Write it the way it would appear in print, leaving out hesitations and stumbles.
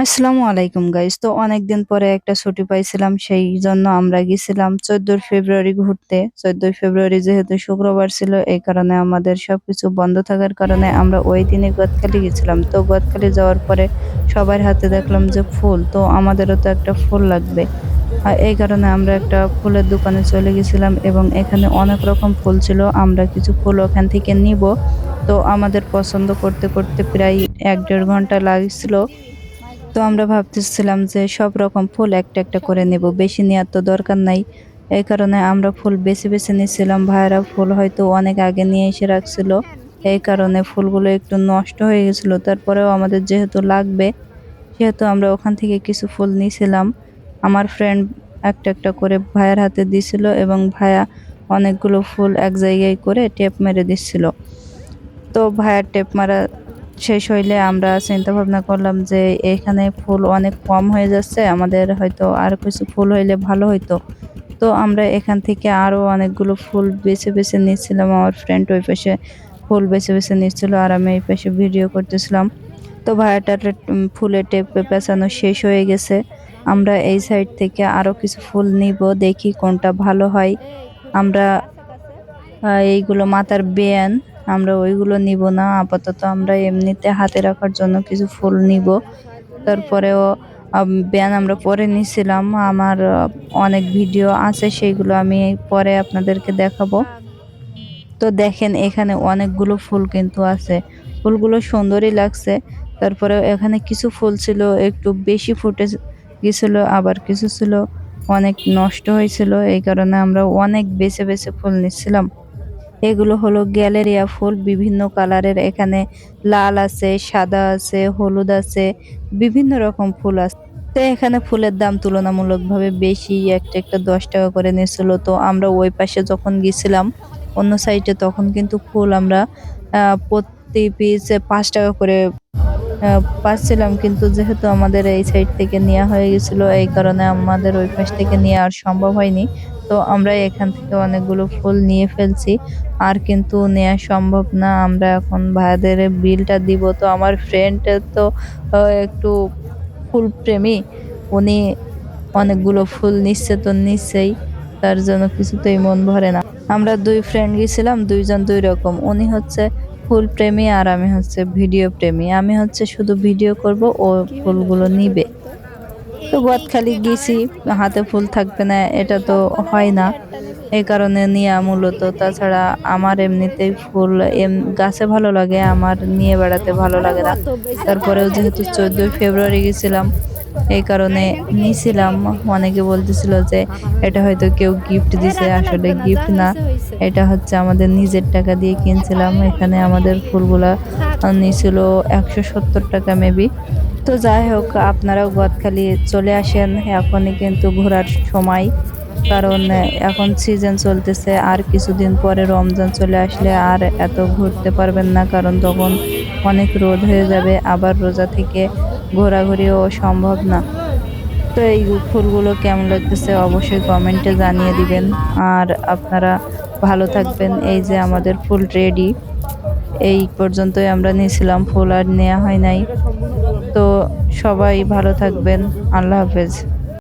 আসসালামু আলাইকুম গাইস। তো অনেকদিন পরে একটা ছুটি পাইছিলাম, সেই জন্য আমরা গেছিলাম 14 ফেব্রুয়ারি ঘুরতে। 14 ফেব্রুয়ারি যেহেতু শুক্রবার ছিল, এই কারণে আমাদের সবকিছু বন্ধ থাকার কারণে আমরা ওই দিনে গদখালি গেছিলাম। তো গদখালি যাওয়ার পরে সবার হাতে দেখলাম যে ফুল, তো আমাদেরও তো একটা ফুল লাগবে। আর এই কারণে আমরা একটা ফুলের দোকানে চলে গেছিলাম এবং এখানে অনেক রকম ফুল ছিল। আমরা কিছু ফুল ওখান থেকে নিব। তো আমাদের পছন্দ করতে করতে প্রায় 1-1.5 ঘন্টা লাগছিল। তো আমরা ভাবতেছিলাম যে সব রকম ফুল একটা একটা করে নেব, বেশি নেওয়ার তো দরকার নাই। এই কারণে আমরা ফুল বেছে বেছে নিচ্ছিলাম। ভাইয়েরা ফুল হয়তো অনেক আগে নিয়ে এসে রাখছিল, এই কারণে ফুলগুলো একটু নষ্ট হয়ে গেছিল। তারপরেও আমাদের যেহেতু লাগবে, সেহেতু আমরা ওখান থেকে কিছু ফুল নিয়েছিলাম। আমার ফ্রেন্ড একটা একটা করে ভাইয়ার হাতে দিছিল এবং ভাইয়া অনেকগুলো ফুল এক জায়গায় করে টেপ মেরে দিচ্ছিল। তো ভাইয়ার টেপ মারা শেষ হইলে আমরা চিন্তা ভাবনা করলাম যে এখানে ফুল অনেক কম হয়ে যাচ্ছে, আমাদের হয়তো আর কিছু ফুল হইলে ভালো হইতো। তো আমরা এখান থেকে আরো অনেকগুলো ফুল বেছে বেছে নিচ্ছিলাম। আমার ফ্রেন্ড ওই পাশে ফুল বেছে বেছে নিচ্ছিল আর আমি এই পাশে ভিডিও করতেছিলাম। তো ভাইয়াটার ফুলের টেপ পেঁচানো শেষ হয়ে গেছে। আমরা এই সাইড থেকে আরো কিছু ফুল নিব, দেখি কোনটা ভালো হয়। আমরা এইগুলো মাথার বেয়ান, আমরা ওইগুলো নিব না আপাতত। আমরা এমনিতে হাতে রাখার জন্য কিছু ফুল নিব। তারপরেও বেয়ান আমরা পরে নিছিলাম। আমার অনেক ভিডিও আছে, সেইগুলো আমি পরে আপনাদেরকে দেখাবো। তো দেখেন এখানে অনেকগুলো ফুল কিন্তু আছে, ফুলগুলো সুন্দরই লাগছে। তারপরে এখানে কিছু ফুল ছিল একটু বেশি ফুটে গেছিল, আবার কিছু ছিল অনেক নষ্ট হয়েছিল। এই কারণে আমরা অনেক বেছে বেছে ফুল নিচ্ছিলাম। এগুলো হলো গ্যালেরিয়া ফুল, বিভিন্ন কালারের। এখানে লাল আছে, সাদা আছে, হলুদ আছে, বিভিন্ন রকম ফুল আছে। তো এখানে ফুলের দাম তুলনামূলকভাবে বেশি, একটা একটা 10 টাকা করে নিয়েছিল। তো আমরা ওই পাশে যখন গেছিলাম অন্য সাইডে, তখন কিন্তু ফুল আমরা প্রতি পিসে 5 টাকা করে পাচ্ছিলাম। কিন্তু যেহেতু আমাদের এই সাইড থেকে নেওয়া হয়ে গেছিল, এই কারণে আমাদের ওই পাশ থেকে নেওয়া আর সম্ভব হয়নি। তো আমরা এখান থেকে অনেকগুলো ফুল নিয়ে ফেলছি, আর কিন্তু নেওয়া সম্ভব না। আমরা এখন ভাইয়াদের বিলটা দিব। তো আমার ফ্রেন্ড তো একটু ফুল প্রেমী, উনি অনেকগুলো ফুল নিচ্ছে, তো নিচ্ছেই, তার জন্য কিছুতেই মন ভরে না। আমরা দুই ফ্রেন্ড গেছিলাম, দুইজন দুই রকম। উনি হচ্ছে ফুল প্রেমী আর আমি হচ্ছে ভিডিও প্রেমী। আমি হচ্ছে শুধু ভিডিও করব, ও ফুলগুলো নিবে। তো গদখালি গেছি, হাতে ফুল থাকবে না এটা তো হয় না, এই কারণে নিয়া মূলত। তাছাড়া আমার এমনিতেই ফুল গাছে ভালো লাগে, আমার নিয়ে বেড়াতে ভালো লাগে না। তারপরেও যেহেতু 14 ফেব্রুয়ারি গেছিলাম, এই কারণে নিয়েছিলাম। অনেকে বলতেছিল যে এটা হয়তো কেউ গিফট দিছে, আসলে গিফট না, এটা হচ্ছে আমাদের নিজের টাকা দিয়ে কিনছিলাম। এখানে আমাদের ফুলগুলা নিয়েছিল 170 টাকা মেবি। তো যাই হোক, আপনারাও গদখালি চলে আসেন, এখনই কিন্তু ঘোরার সময়। কারণ এখন সিজন চলতেছে, আর কিছুদিন পরে রমজান চলে আসলে আর এত ঘুরতে পারবেন না, কারণ তখন অনেক রোদ হয়ে যাবে, আবার রোজা থেকে ঘোরাঘুরিও সম্ভব না। তো এই ফুলগুলো কেমন লাগতেছে অবশ্যই কমেন্টে জানিয়ে দিবেন। আর আপনারা ভালো থাকবেন। এই যে আমাদের ফুল রেডি, এই পর্যন্তই আমরা নিয়েছিলাম, ফুল আর নেওয়া হয় নাই। তো সবাই ভালো থাকবেন। আল্লাহ হাফেজ।